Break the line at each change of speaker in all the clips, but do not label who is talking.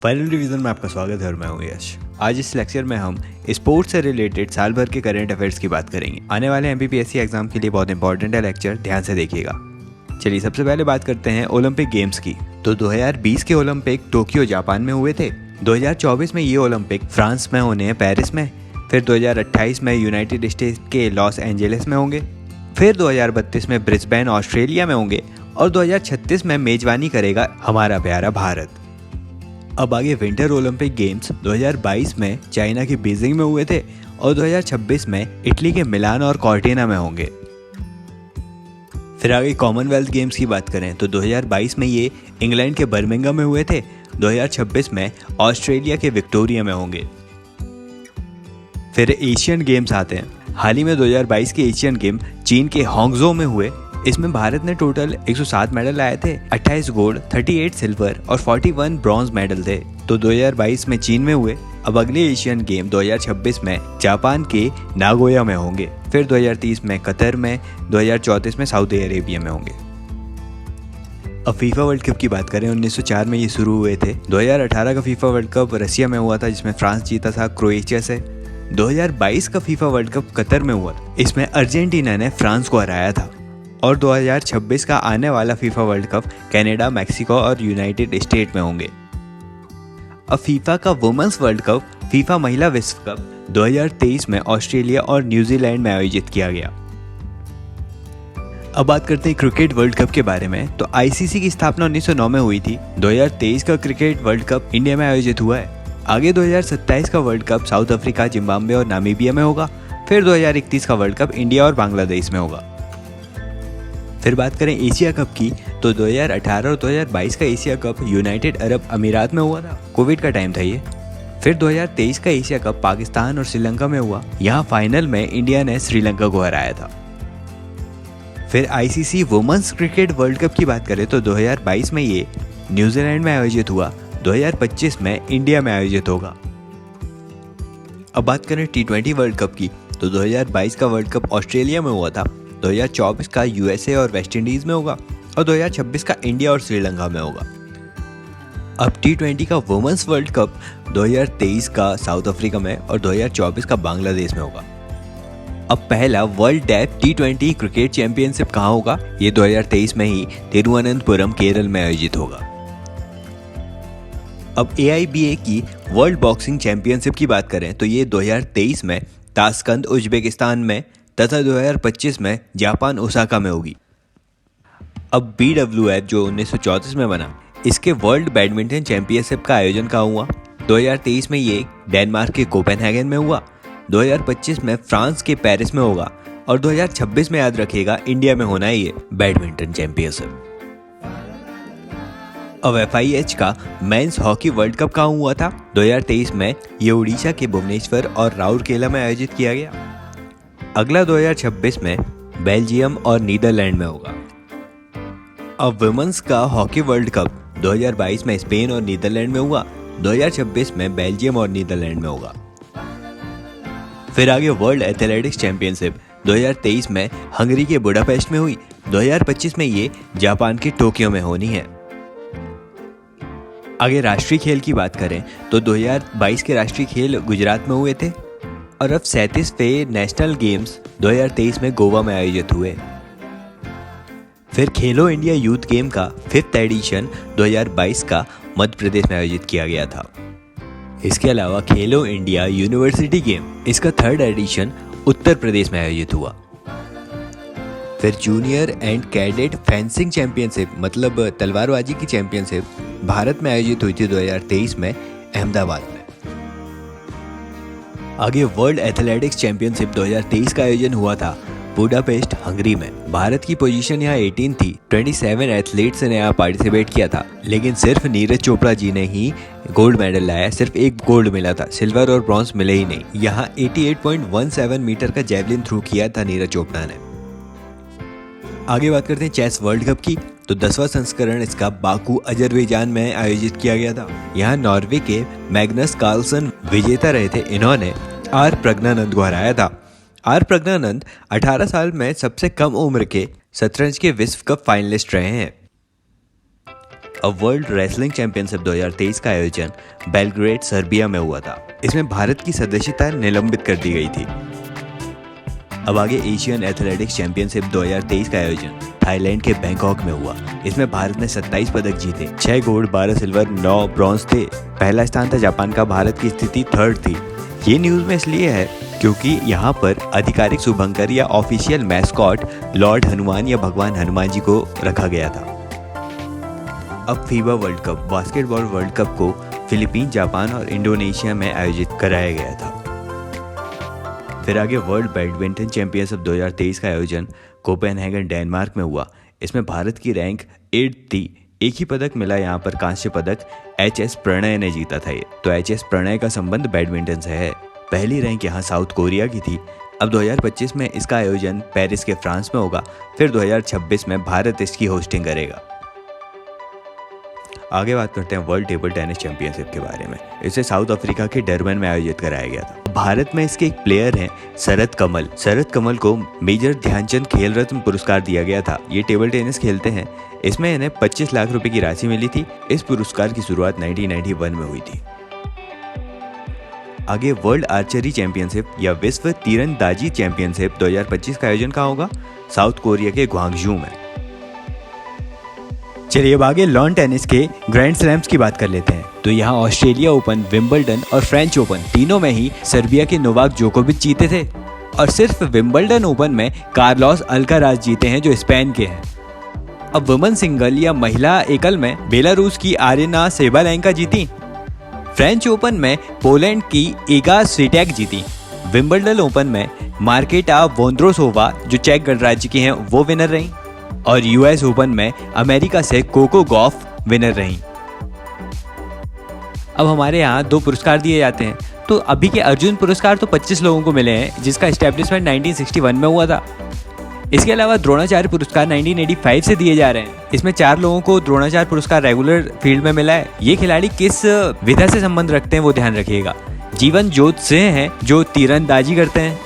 Final revision में आपका स्वागत है और मैं हूं यश। आज इस लेक्चर में हम स्पोर्ट्स से रिलेटेड साल भर के करंट अफेयर्स की बात करेंगे। आने वाले एमपीपीएससी एग्जाम के लिए बहुत इंपॉर्टेंट है लेक्चर, ध्यान से देखिएगा। चलिए सबसे पहले बात करते हैं ओलंपिक गेम्स की। तो 2020 के ओलंपिक टोक्यो जापान में हुए थे। 2024 में ये ओलंपिक फ्रांस में होने हैं, पेरिस में। फिर 2028 में यूनाइटेड स्टेट्स के लॉस एंजलिस में होंगे। फिर 2032 में ब्रिस्बेन ऑस्ट्रेलिया में होंगे और 2036 में मेजबानी करेगा हमारा प्यारा भारत। अब आगे विंटर ओलंपिक गेम्स 2022 में चाइना की बीजिंग में हुए थे और 2026 में इटली के मिलान और कॉर्टिना में होंगे। फिर आगे कॉमनवेल्थ गेम्स की बात करें तो 2022 में ये इंग्लैंड के बर्मिंघम में हुए थे। 2026 में ऑस्ट्रेलिया के विक्टोरिया में होंगे। फिर एशियन गेम्स आते हैं। हाल ही में 2022 के एशियन गेम चीन के हांगझो में हुए। इसमें भारत ने टोटल 107 मेडल लाए थे। 28 गोल्ड, 38 सिल्वर और 41 ब्रॉन्ज मेडल थे। तो 2022 में चीन में हुए। अब अगले एशियन गेम 2026 में जापान के नागोया में होंगे। फिर 2030 में कतर में, 2034 में सऊदी अरेबिया में होंगे। अब फीफा वर्ल्ड कप की बात करें, 1904 में ये शुरू हुए थे। 2018 का फीफा वर्ल्ड कप रसिया में हुआ था जिसमें फ्रांस जीता था क्रोएशिया से। 2022 का फीफा वर्ल्ड कप कतर में हुआ, इसमें अर्जेंटीना ने फ्रांस को हराया था। और 2026 का आने वाला FIFA world cup Canada, Mexico और यूनाइटेड स्टेट में होंगे। अब फीफा का वुमेन्स वर्ल्ड कप, फीफा महिला विश्व कप 2023 में ऑस्ट्रेलिया और न्यूजीलैंड में आयोजित किया गया। अब बात करते हैं क्रिकेट वर्ल्ड कप के बारे में। तो आईसीसी की स्थापना 1909 में हुई थी। 2023 का क्रिकेट वर्ल्ड कप इंडिया में आयोजित हुआ है। आगे 2027 का world cup south Africa, Zimbabwe और नामीबिया में होगा। फिर 2031 का वर्ल्ड कप इंडिया और बांग्लादेश में होगा। फिर बात करें एशिया कप की तो 2018 और 2022 का एशिया कप यूनाइटेड अरब अमीरात में हुआ था। कोविड का टाइम था ये। फिर 2023 का एशिया कप पाकिस्तान और श्रीलंका में हुआ। यहाँ फाइनल में इंडिया ने श्रीलंका को हराया था। फिर ICC women's cricket world cup की बात करें तो 2022 में ये न्यूजीलैंड में आयोजित हुआ। 2025 में इंडिया में आयोजित होगा। अब बात करें टी20 वर्ल्ड कप की तो 2022 का वर्ल्ड कप ऑस्ट्रेलिया में हुआ था। 2024 का यूएसए और वेस्ट इंडीज में होगा और 2026 का इंडिया और श्रीलंका में होगा। अब टी20 का वुमेन्स वर्ल्ड कप 2023 का साउथ अफ्रीका में और 2024 का बांग्लादेश में होगा। अब पहला वर्ल्ड डेफ टी20 क्रिकेट चैंपियनशिप कहाँ होगा? ये 2023 में ही तिरुवनंतपुरम, केरल में आयोजित होगा। अब AIBA की वर्ल्ड बॉक्सिंग चैंपियनशिप की बात करें तो ये 2023 में ताशकंद, उज्बेकिस्तान में तथा 2025 में जापान, ओसाका में होगी। अब BWF जो 1934 में बना, इसके वर्ल्ड बैडमिंटन चैंपियनशिप का आयोजन कहाँ हुआ? 2023 में ये डेनमार्क के कोपेनहेगन में हुआ। 2025 में फ्रांस के पेरिस में होगा और 2026 में याद रखिएगा इंडिया में होना है ये बैडमिंटन चैंपियनशिप। अब FIH का मेंस हॉकी वर्ल्ड कप कहाँ हुआ था? 2023 में ये उड़ीसा के भुवनेश्वर और राउरकेला में आयोजित किया गया। अगला 2026 में बेल्जियम और नीदरलैंड में होगा। अब वुमेन्स का हॉकी वर्ल्ड कप 2022 में स्पेन और नीदरलैंड में हुआ। 2026 में बेल्जियम और नीदरलैंड में होगा। फिर आगे वर्ल्ड एथलेटिक्स चैंपियनशिप 2023 में हंगरी के बुडापेस्ट में हुई। 2025 में ये जापान के टोक्यो में होनी है। आगे राष्ट्रीय खेल की बात करें तो 2022 के राष्ट्रीय खेल गुजरात में हुए थे और अब 37वें नेशनल गेम्स 2023 में गोवा में आयोजित हुए। फिर खेलो इंडिया यूथ गेम का 5th एडिशन 2022 का मध्य प्रदेश में आयोजित किया गया था। इसके अलावा खेलो इंडिया यूनिवर्सिटी गेम, इसका 3rd एडिशन उत्तर प्रदेश में आयोजित हुआ। फिर junior and cadet fencing championship, मतलब तलवारबाजी की चैंपियनशिप भारत में आयोजित हुई थी 2023 में अहमदाबाद में। आगे वर्ल्ड एथलेटिक्स चैंपियनशिप 2023 का आयोजन हुआ था बुडापेस्ट, हंगरी में। भारत की पोजीशन यहाँ 18 थी। 27 एथलीट्स ने यहाँ पार्टिसिपेट किया था, लेकिन सिर्फ नीरज चोपड़ा जी ने ही गोल्ड मेडल लाया। सिर्फ एक गोल्ड मिला था, सिल्वर और ब्रॉन्ज मिले ही नहीं। यहाँ 88.17 मीटर का जेवलिन थ्रो किया था नीरज चोपड़ा ने। आगे बात करते हैं चेस वर्ल्ड कप की तो 10वां संस्करण इसका बाकू, अजरबैजान में आयोजित किया गया था। यहाँ नॉर्वे के मैग्नस कार्लसन विजेता रहे थे। इन्होंने आर प्रज्ञानंद को हराया था। आर प्रज्ञानंद 18 साल में सबसे कम उम्र के शतरंज के विश्व कप फाइनलिस्ट रहे हैं। अब वर्ल्ड रेसलिंग चैंपियनशिप 2023 का आयोजन बेलग्रेड सर्बिया में हुआ था। इसमें भारत की सदस्यता निलंबित कर दी गई थी। अब आगे एशियन एथलेटिक्स चैंपियनशिप 2023 का आयोजन थाईलैंड के बैंकॉक में हुआ। इसमें भारत ने 27 पदक जीते, 6 गोल्ड, 12 सिल्वर, 9 ब्रॉन्ज थे। पहला स्थान था जापान का, भारत की स्थिति 3rd थी। ये न्यूज में इसलिए है क्योंकि यहाँ पर आधिकारिक शुभंकर या ऑफिशियल मैस्कॉट लॉर्ड हनुमान या भगवान हनुमान जी को रखा गया था। अब FIBA world cup, basketball world cup को फिलीपीन, जापान और इंडोनेशिया में आयोजित कराया गया था। फिर आगे वर्ल्ड बैडमिंटन चैंपियनशिप 2023 का आयोजन कोपेनहेगन, डेनमार्क में हुआ। इसमें भारत की रैंक 8th थी। एक ही पदक मिला यहाँ पर, कांस्य पदक HS प्रणय ने जीता था ये। तो HS प्रणय का संबंध बैडमिंटन से है। पहली रैंक यहाँ साउथ कोरिया की थी। अब 2025 में इसका आयोजन पेरिस के फ्रांस में होगा। फिर 2026 में भारत इसकी होस्टिंग करेगा। आगे बात करते हैं वर्ल्ड टेबल टेनिस चैंपियनशिप के बारे में। इसे साउथ अफ्रीका के डरबन में आयोजित कराया गया था। भारत में इसके एक प्लेयर हैं शरद कमल। शरद कमल को मेजर ध्यानचंद खेल रत्न पुरस्कार दिया गया था। ये टेबल टेनिस खेलते हैं। इसमें इन्हें 25 लाख रुपए की राशि मिली थी। इस पुरस्कार की शुरुआत 1991 में हुई थी। आगे वर्ल्ड आर्चरी चैंपियनशिप या विश्व तीरंदाजी चैंपियनशिप 2025 का आयोजन कहाँ होगा? साउथ कोरिया के ग्वांगजू में। चलिए अब आगे लॉन टेनिस के ग्रैंड स्लैम्स की बात कर लेते हैं। तो यहाँ ऑस्ट्रेलिया ओपन, विंबलडन और फ्रेंच ओपन तीनों में ही सर्बिया के नोवाक जोकोविच जीते थे। और सिर्फ विंबलडन ओपन में कार्लोस अल्काराज जीते हैं जो स्पेन के हैं। अब वुमेन सिंगल या महिला एकल में बेलारूस की आरेना सेबालेंका जीती। फ्रेंच ओपन में पोलैंड की इगा स्विटेक जीती। विंबलडन ओपन में मार्केटा वोंद्रोसोवा जो चेक गणराज्य की हैं वो विनर रहीं। और US ओपन में अमेरिका से कोको गॉफ विनर रहीं। अब हमारे यहाँ 2 पुरस्कार दिए जाते हैं। तो अभी के अर्जुन पुरस्कार तो 25 लोगों को मिले हैं, जिसका एस्टेब्लिशमेंट 1961 में हुआ था। इसके अलावा द्रोणाचार्य पुरस्कार 1985 से दिए जा रहे हैं। इसमें 4 लोगों को द्रोणाचार्य पुरस्कार रेगुलर फील्ड में मिला है। ये खिलाड़ी किस विधा से संबंध रखते हैं वो ध्यान रखिएगा। जीवन जोत सिंह हैं जो तीरंदाजी करते हैं।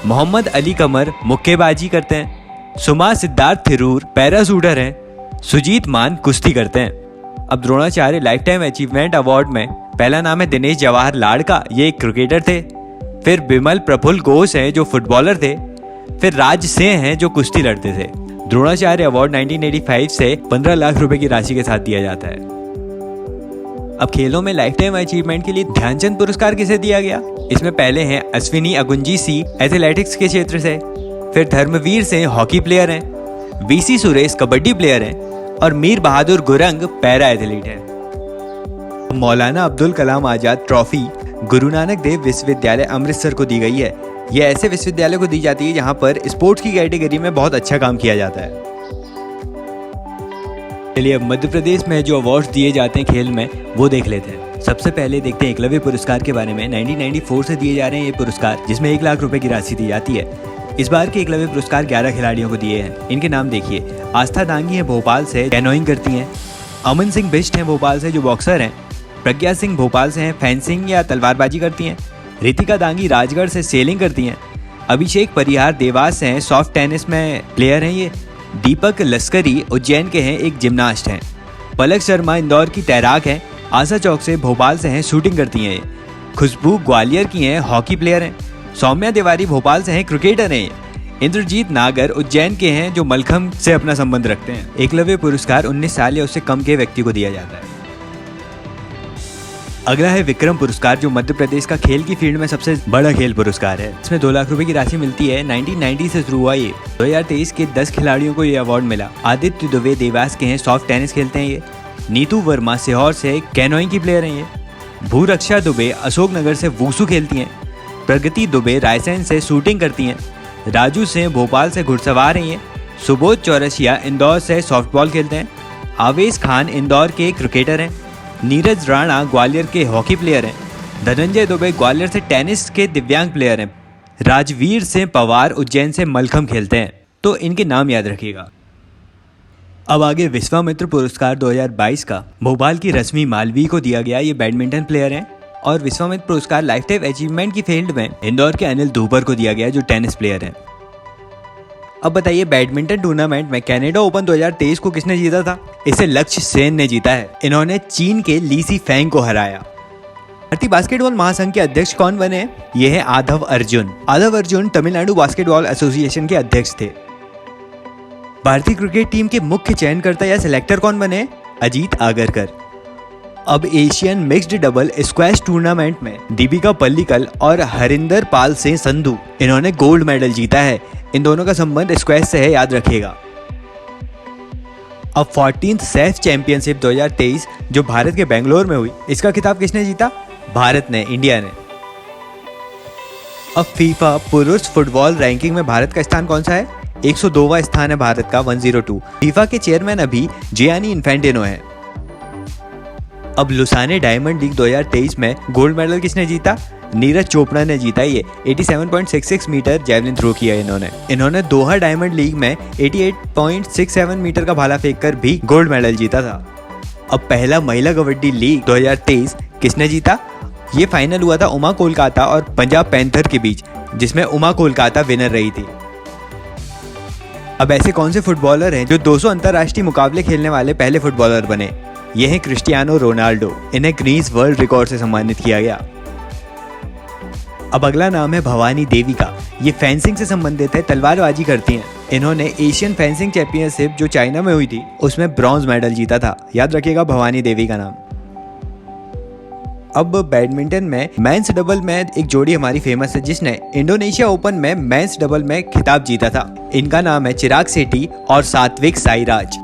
मोहम्मद अली कमर मुक्केबाजी करते हैं। सुमा सिद्धार्थ थिरूर पैराशूटर हैं। सुजीत मान कुश्ती करते हैं। अब Dronacharya life time achievement award में पहला नाम है दिनेश जवाहर लाड़का, ये एक क्रिकेटर थे। फिर बिमल प्रफुल्ल घोष हैं जो फुटबॉलर थे। फिर राज सिंह हैं जो कुश्ती लड़ते थे। द्रोणाचार्य अवार्ड 1985 से 15 लाख रुपए की राशि के साथ दिया जाता है। अब खेलों में लाइफ टाइम अचीवमेंट के लिए ध्यानचंद पुरस्कार किसे दिया गया? इसमें पहले हैं अश्विनी अगुंजी सी एथलेटिक्स के क्षेत्र से। फिर धर्मवीर सिंह हॉकी प्लेयर हैं। VC सुरेश कबड्डी प्लेयर हैं। और मीर बहादुर गुरंग पैरा एथलीट हैं। मौलाना अब्दुल कलाम आजाद ट्रॉफी गुरु नानक देव विश्वविद्यालय अमृतसर को दी गई है। यह ऐसे विश्वविद्यालय को दी जाती है जहां पर स्पोर्ट्स की कैटेगरी में बहुत अच्छा काम किया जाता है। चलिए अब मध्य प्रदेश में जो अवार्ड्स दिए जाते हैं खेल में वो देख लेते हैं। सबसे पहले देखते हैं एकलव्य पुरस्कार के बारे में। 1994 से दिए जा रहे हैं ये पुरस्कार, जिसमें 1 लाख रुपए की राशि दी जाती है। इस बार के एकलव्य पुरस्कार 11 खिलाड़ियों को दिए हैं। इनके नाम देखिए। आस्था दांगी है भोपाल से, कैनोइंग करती हैं। अमन सिंह बिष्ट हैं भोपाल से जो बॉक्सर हैं। प्रज्ञा सिंह भोपाल से हैं, फेंसिंग या तलवारबाजी करती हैं। रितिका दांगी राजगढ़ से सेलिंग करती हैं। अभिषेक परिहार देवास से हैं, सॉफ्ट टेनिस में प्लेयर हैं ये। दीपक लश्करी उज्जैन के हैं, एक जिम्नास्ट हैं। पलक शर्मा इंदौर की तैराक हैं। आशा चौक से भोपाल से हैं, शूटिंग करती हैं ये। खुशबू ग्वालियर की हैं, हॉकी प्लेयर हैं। सौम्या तिवारी भोपाल से हैं, क्रिकेटर हैं। इंद्रजीत नागर उज्जैन के हैं जो मलखंभ से अपना संबंध रखते हैं। एकलव्य पुरस्कार 19 साल या उससे कम के व्यक्ति को दिया जाता है। अगला है विक्रम पुरस्कार, जो मध्य प्रदेश का खेल की फील्ड में सबसे बड़ा खेल पुरस्कार है। इसमें 2 लाख रुपए की राशि मिलती है। 1990 से शुरू हुआ ये। 2023 के 10 खिलाड़ियों को ये अवार्ड मिला। आदित्य दुबे देवास के हैं, सॉफ्ट टेनिस खेलते हैं ये। नीतू वर्मा सीहोर से कैनोइंग की प्लेयर हैं ये। भूरक्षा दुबे अशोकनगर से वूसू खेलती हैं। प्रगति दुबे रायसेन से शूटिंग करती हैं। राजू सिंह भोपाल से घुड़सवार हैं ये। सुबोध चौरसिया इंदौर से सॉफ्टबॉल खेलते हैं। आवेश खान इंदौर के क्रिकेटर हैं। नीरज राणा ग्वालियर के हॉकी प्लेयर हैं। धनंजय दुबे ग्वालियर से टेनिस के दिव्यांग प्लेयर हैं। राजवीर सिंह पवार उज्जैन से मलखंभ खेलते हैं। तो इनके नाम याद रखिएगा। अब आगे विश्वामित्र पुरस्कार 2022 का भोपाल की रश्मि मालवीय को दिया गया। ये बैडमिंटन प्लेयर हैं। और विश्वामित्र पुरस्कार लाइफ टाइम अचीवमेंट की फील्ड में इंदौर के अनिल धूपर को दिया गया जो टेनिस प्लेयर हैं। अब बताइए बैडमिंटन टूर्नामेंट में कनाडा ओपन 2023 को किसने जीता था? इसे लक्ष्य सेन ने जीता है। इन्होंने चीन के ली सी फेंग को हराया। भारतीय बास्केटबॉल महासंघ के अध्यक्ष कौन बने? ये है आदव अर्जुन। आदव अर्जुन तमिलनाडु बास्केटबॉल एसोसिएशन के अध्यक्ष थे। भारतीय क्रिकेट टीम के मुख्य चयनकर्ता या सिलेक्टर कौन बने? अजीत आगरकर। अब Asian mixed double squash tournament में दीपिका पल्लिकल और हरिंदर पाल सिंह संधू इन्होंने गोल्ड मेडल जीता है। इन दोनों का संबंध स्क्वैश से है, याद रखिएगा। अब 14th सैफ चैंपियनशिप 2023 जो भारत के बेंगलोर में हुई, इसका खिताब किसने जीता? भारत ने, इंडिया ने। अब फीफा पुरुष फुटबॉल रैंकिंग में भारत का स्थान कौन सा है? 102वां स्थान है भारत का, 102। फीफा के चेयरमैन अभी जियानी इन्फेंटिनो है। अब लुसाने डायमंड लीग 2023 में गोल्ड मेडल किसने जीता? नीरज चोपड़ा ने जीता। ये 87.66 मीटर जैवलिन थ्रो किया इन्होंने दोहा डायमंड लीग में 88.67 मीटर का भाला फेंक कर भी गोल्ड मेडल जीता था। अब पहला महिला कबड्डी लीग 2023 किसने जीता? ये फाइनल हुआ था उमा कोलकाता और पंजाब पैंथर के बीच, जिसमें उमा कोलकाता विनर रही थी। अब ऐसे कौन से फुटबॉलर हैं जो 200 अंतर्राष्ट्रीय मुकाबले खेलने वाले पहले फुटबॉलर बने? ये हैं क्रिस्टियानो रोनाल्डो। इन्हें गिनीज वर्ल्ड रिकॉर्ड से सम्मानित किया गया। अब अगला नाम है भवानी देविका। ये फेंसिंग से संबंधित है, तलवारबाजी करती हैं। इन्होंने एशियन फेंसिंग चैंपियनशिप जो चाइना में हुई थी उसमें ब्रॉन्ज मेडल जीता था, याद रखिएगा भवानी देवी का नाम। अब बैडमिंटन में मेंस डबल में एक जोड़ी हमारी फेमस है जिसने इंडोनेशिया ओपन में मेंस डबल में खिताब जीता था। इनका नाम है चिराग शेट्टी और सात्विक साईराज।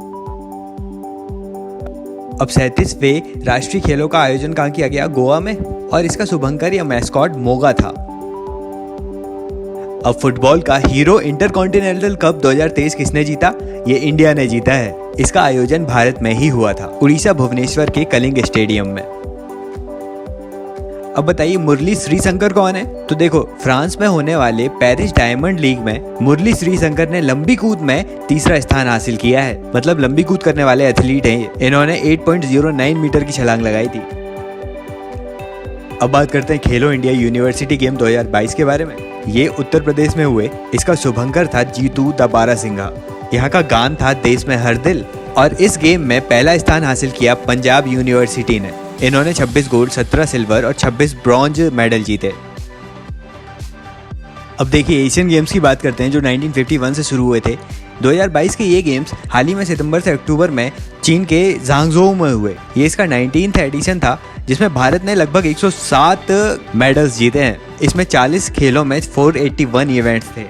अब 37वें राष्ट्रीय खेलों का आयोजन कहाँ किया गया? गोवा में, और इसका शुभंकर या मैस्कॉट मोगा था। अब फुटबॉल का हीरो इंटरकॉन्टिनेंटल कप 2023 किसने जीता? ये इंडिया ने जीता है। इसका आयोजन भारत में ही हुआ था, उड़ीसा भुवनेश्वर के कलिंग स्टेडियम में। अब बताइए मुरली श्रीशंकर कौन है? तो देखो, फ्रांस में होने वाले पेरिस डायमंड लीग में मुरली श्रीशंकर ने लंबी कूद में तीसरा स्थान हासिल किया है। मतलब लंबी कूद करने वाले एथलीट हैं। इन्होंने 8.09 मीटर की छलांग लगाई थी। अब बात करते हैं खेलो इंडिया यूनिवर्सिटी गेम 2022 के बारे में। ये उत्तर प्रदेश में हुए। इसका शुभंकर था जीतू द बारासिंघा। यहाँ का गान था देश में हर दिल। और इस गेम में पहला स्थान हासिल किया पंजाब यूनिवर्सिटी ने। इन्होंने 26 गोल्ड, 17 सिल्वर और 26 ब्रॉन्ज मेडल जीते। अब देखिए एशियन गेम्स की बात करते हैं जो 1951 से शुरू हुए थे। 2022 के ये गेम्स हाल ही में सितंबर से अक्टूबर में चीन के ज़ांगझोउ में हुए। ये इसका 19th एडिशन था जिसमें भारत ने लगभग 107 मेडल्स जीते हैं। इसमें 40 खेलों में 481 इवेंट्स थे।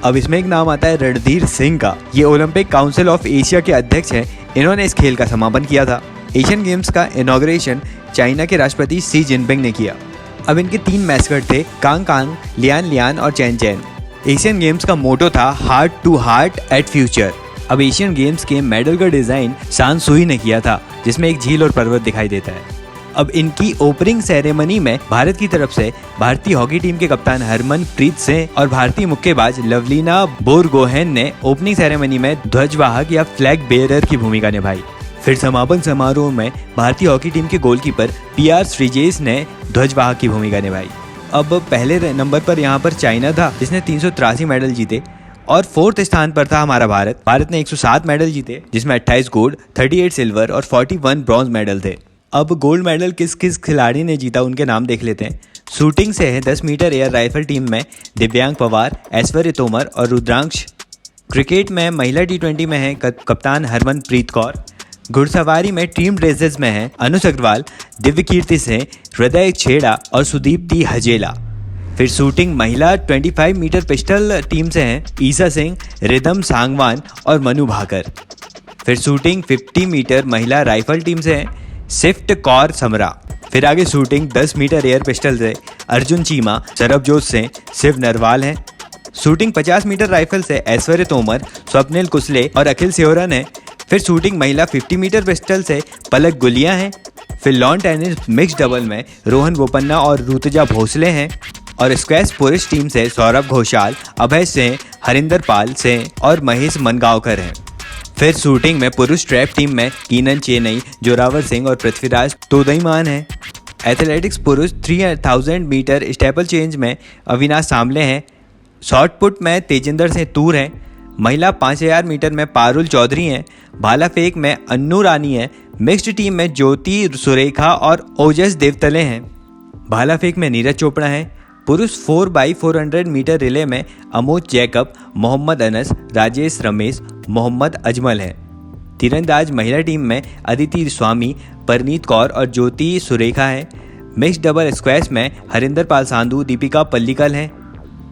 अब इसमें एक नाम आता है रणधीर सिंह का। ये ओलंपिक काउंसिल ऑफ एशिया के अध्यक्ष हैं। इन्होंने इस खेल का समापन किया था। एशियन गेम्स का इनॉग्रेशन चाइना के राष्ट्रपति शी जिनपिंग ने किया। अब इनके 3 मैस्कट थे, कांग कांग, लियान लियान और चैन चैन। एशियन गेम्स का मोटो था heart to heart at future. अब एशियन गेम्स के मेडल का डिजाइन सान सुई ने किया था जिसमें एक झील और पर्वत दिखाई देता है। अब इनकी ओपनिंग सेरेमनी में भारत की तरफ से भारतीय हॉकी टीम के कप्तान हरमनप्रीत सिंह और भारतीय मुक्केबाज लवलीना बोरगोहेन ने ओपनिंग सेरेमनी में ध्वजवाहक या फ्लैग बेयरर की भूमिका निभाई। फिर समापन समारोह में भारतीय हॉकी टीम के गोलकीपर पीआर श्रीजेश ने ध्वजवाहक की भूमिका निभाई। अब पहले नंबर पर यहाँ पर चाइना था जिसने 383 मेडल जीते और 4th स्थान पर था हमारा भारत। भारत ने 107 मेडल जीते जिसमें 28 गोल्ड, 38 सिल्वर और 41 ब्रॉन्ज मेडल थे। अब गोल्ड मेडल किस किस खिलाड़ी ने जीता उनके नाम देख लेते हैं। शूटिंग से है 10 मीटर एयर राइफल टीम में दिव्यांग पवार, ऐश्वर्य तोमर और रुद्रांश। क्रिकेट में महिला T20 में है कप्तान हरमनप्रीत कौर। घुड़सवारी में टीम रेसेस में है अनुज अग्रवाल, दिव्य कीर्ति सिंह, हृदय छेड़ा और सुदीप्ति हजेला। फिर शूटिंग महिला 25 मीटर पिस्टल टीम से हैं ईसा सिंह, रिदम सांगवान और मनु भाकर। फिर शूटिंग 50 मीटर महिला राइफल टीम से हैं सिफ्ट कौर समरा। फिर आगे शूटिंग 10 मीटर एयर पिस्टल से अर्जुन चीमा, सरबजोत सिंह, शिव नरवाल हैं। शूटिंग 50 मीटर राइफल से ऐश्वर्य तोमर, स्वप्निल कुसले और अखिल सेवरन है। फिर शूटिंग महिला 50 मीटर पिस्टल से पलक गुलिया हैं। फिर लॉन टेनिस मिक्स डबल में रोहन बोपन्ना और ऋतुजा भोसले हैं। और स्क्वैश पुरुष टीम से सौरभ घोषाल, अभय सिंह, हरिंदर पाल सिंह और महेश मनगांवकर हैं। फिर शूटिंग में पुरुष ट्रैप टीम में कीनन चेनई, जोरावर सिंह और पृथ्वीराज तोदईमान हैं। एथलेटिक्स पुरुष 3000 मीटर स्टेपल चेंज में अविनाश सांबले हैं। शॉर्ट पुट में तेजिंदर सिंह तूर हैं। महिला 5000 मीटर में पारुल चौधरी हैं, भाला फेंक में अन्नू रानी है, मिक्स्ड टीम में ज्योति सुरेखा और ओजस देवतले हैं, भाला फेंक में नीरज चोपड़ा है, पुरुष 4x400 मीटर रिले में अमोद जैकब, मोहम्मद अनस, राजेश रमेश, मोहम्मद अजमल हैं। तीरंदाज महिला टीम में अदिति स्वामी, परनीत कौर और ज्योति सुरेखा हैं। मिक्स डबल स्क्वैश में हरिंदर पाल सांधु, दीपिका पल्लिकल हैं।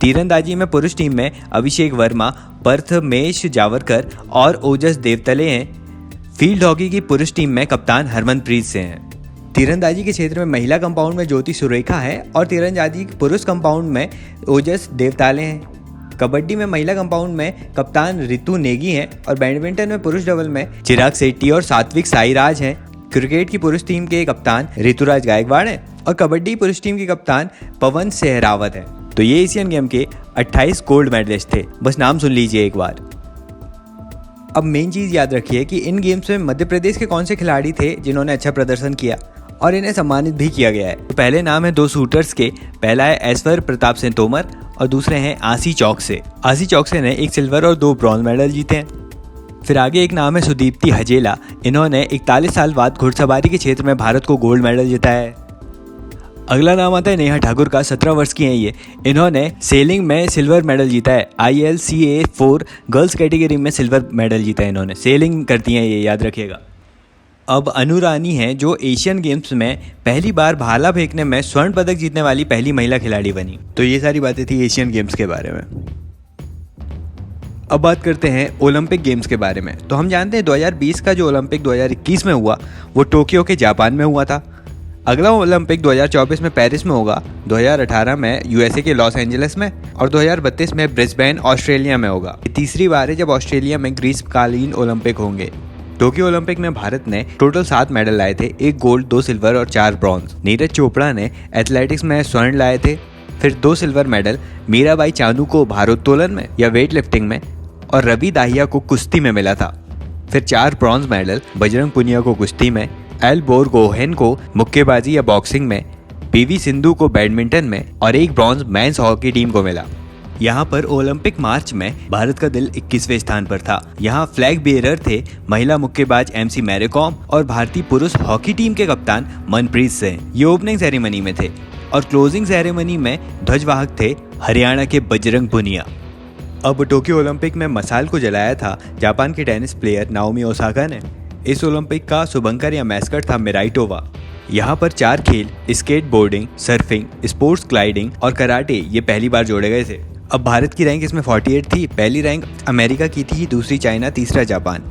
तीरंदाजी में पुरुष टीम में अभिषेक वर्मा, प्रथमेश जावरकर और ओजस देवतले हैं। फील्ड हॉकी की पुरुष टीम में कप्तान हरमनप्रीत सिंह हैं। तीरंदाजी के क्षेत्र में महिला कंपाउंड में ज्योति सुरेखा है और तीरंदाजी पुरुष कंपाउंड में ओजस देवताले हैं। कबड्डी में महिला कंपाउंड में कप्तान रितु नेगी हैं और बैडमिंटन में पुरुष डबल में चिराग शेट्टी और सात्विक साईराज हैं। क्रिकेट की पुरुष टीम के कप्तान ऋतुराज गायकवाड़ हैं और कबड्डी पुरुष टीम के कप्तान पवन सहरावत हैं। तो ये एशियन गेम के 28 गोल्ड मेडलिस्ट थे, बस नाम सुन लीजिए एक बार। अब मेन चीज़ याद रखिए कि इन गेम्स में मध्य प्रदेश के कौन से खिलाड़ी थे जिन्होंने अच्छा प्रदर्शन किया और इन्हें सम्मानित भी किया गया है। तो पहले नाम है 2 शूटर्स के, पहला है ऐश्वर्य प्रताप सिंह तोमर और दूसरे हैं आशी चौकसे। आशी चौकसे ने 1 सिल्वर और 2 ब्रॉन्ज मेडल जीते हैं। फिर आगे एक नाम है सुदीप्ति हजेला, इन्होंने 41 साल बाद घुड़सवारी के क्षेत्र में भारत को गोल्ड मेडल जिताया है। अगला नाम आता है नेहा ठाकुर का, 17 वर्ष की हैं ये, इन्होंने सेलिंग में सिल्वर मेडल जीता है। ILCA4 गर्ल्स कैटेगरी में सिल्वर मेडल जीता है इन्होंने, सेलिंग करती हैं ये, याद रखिएगा। अब अनु रानी हैं जो एशियन गेम्स में पहली बार भाला फेंकने में स्वर्ण पदक जीतने वाली पहली महिला खिलाड़ी बनी। तो ये सारी बातें थी एशियन गेम्स के बारे में। अब बात करते हैं ओलंपिक गेम्स के बारे में। तो हम जानते हैं 2020 का जो ओलंपिक 2021 में हुआ वो टोक्यो के जापान में हुआ था। अगला ओलंपिक 2024 में पेरिस में होगा, 2018 में USA के लॉस एंजलिस में और 2032 में ब्रिस्बेन ऑस्ट्रेलिया में होगा। ये तीसरी बार है जब ऑस्ट्रेलिया में ग्रीष्मकालीन ओलंपिक होंगे। टोक्यो ओलंपिक में भारत ने टोटल 7 मेडल लाए थे, 1 गोल्ड, 2 सिल्वर और 4 ब्रॉन्ज। नीरज चोपड़ा ने एथलेटिक्स में स्वर्ण लाए थे। फिर 2 सिल्वर मेडल मीराबाई चानू को भारोत्तोलन में या वेट लिफ्टिंग में और रवि दाहिया को कुश्ती में मिला था। फिर 4 ब्रॉन्ज मेडल बजरंग पुनिया को कुश्ती में, एल बोर गोहेन को मुक्केबाजी या बॉक्सिंग में, PV सिंधु को बैडमिंटन में और 1 ब्रॉन्ज मेंस हॉकी टीम को मिला। यहाँ पर ओलंपिक मार्च में भारत का दिल 21वें स्थान पर था। यहाँ फ्लैग बेयरर थे महिला मुक्केबाज MC मैरी कॉम और भारतीय पुरुष हॉकी टीम के कप्तान मनप्रीत सिंह। ये ओपनिंग सेरेमनी में थे और क्लोजिंग सेरेमनी में ध्वजवाहक थे हरियाणा के बजरंग पुनिया। अब टोक्यो ओलंपिक में मसाल को जलाया था जापान के टेनिस प्लेयर नाओमी ओसाका ने। इस ओलंपिक का शुभंकर या मैस्कट था मिराइटोवा। यहाँ पर 4 खेल skateboarding, surfing, sports gliding और कराटे ये पहली बार जोड़े गए थे। अब भारत की रैंक इसमें 48 थी। पहली रैंक अमेरिका की थी, दूसरी चाइना, तीसरा जापान।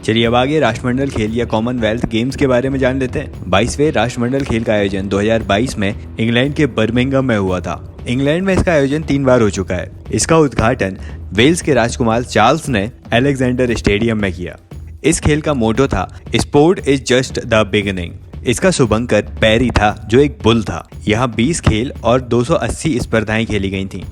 चलिए अब आगे राष्ट्रमंडल खेल या कॉमनवेल्थ गेम्स के बारे में जान लेते हैं। 22वें राष्ट्रमंडल खेल का आयोजन 2022 में इंग्लैंड के बर्मिंघम में हुआ था। इंग्लैंड में इसका आयोजन 3 बार हो चुका है। इसका उद्घाटन वेल्स के राजकुमार चार्ल्स ने अलेक्जेंडर स्टेडियम में किया। इस खेल का मोटो था sport is just the beginning. इसका शुभंकर पैरी था जो एक बुल था। यहाँ 20 खेल और 280 स्पर्धाएं खेली गई थीं।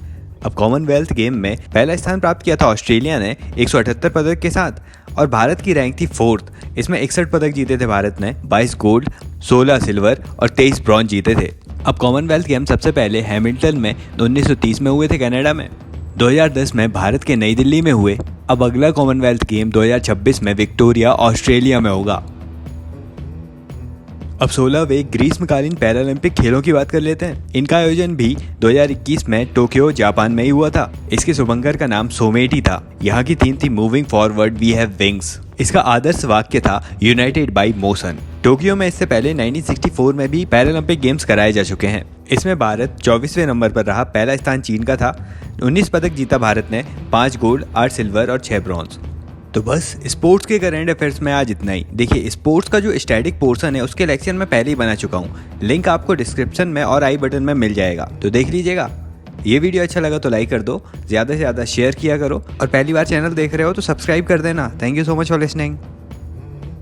अब कॉमनवेल्थ गेम में पहला स्थान प्राप्त किया था ऑस्ट्रेलिया ने 178 पदक के साथ और भारत की रैंक थी 4th। इसमें 61 पदक जीते थे भारत ने, 22 गोल्ड, 16 सिल्वर और 23 ब्रॉन्ज जीते थे। अब कॉमनवेल्थ गेम सबसे पहले हैमिल्टन में 1930 में हुए थे कनाडा में। 2010 में भारत के नई दिल्ली में हुए। अब अगला कॉमनवेल्थ गेम 2026 में विक्टोरिया ऑस्ट्रेलिया में होगा। अब 16वें ग्रीष्मकालीन पैरालंपिक खेलों की बात कर लेते हैं। इनका आयोजन भी 2021 में टोक्यो जापान में ही हुआ था। इसके शुभंकर का नाम सोमेटी था। यहाँ की थीम थी moving forward we have wings. इसका आदर्श वाक्य था यूनाइटेड बाय मोशन। टोक्यो में इससे पहले 1964 में भी पैरालंपिक गेम्स कराए जा चुके हैं। इसमें भारत 24वें नंबर पर रहा। पहला स्थान चीन का था। 19 पदक जीता भारत ने, 5 गोल्ड, 8 सिल्वर और 6 ब्रॉन्ज। तो बस स्पोर्ट्स के करंट अफेयर्स में आज इतना ही। देखिए स्पोर्ट्स का जो स्टैटिक पोर्शन है उसके लेक्चर मैं पहले ही बना चुका हूँ। लिंक आपको डिस्क्रिप्शन में और आई बटन में मिल जाएगा, तो देख लीजिएगा। ये वीडियो अच्छा लगा तो लाइक कर दो, ज़्यादा से ज़्यादा शेयर किया करो और पहली बार चैनल देख रहे हो तो सब्सक्राइब कर देना। Thank you so much for listening.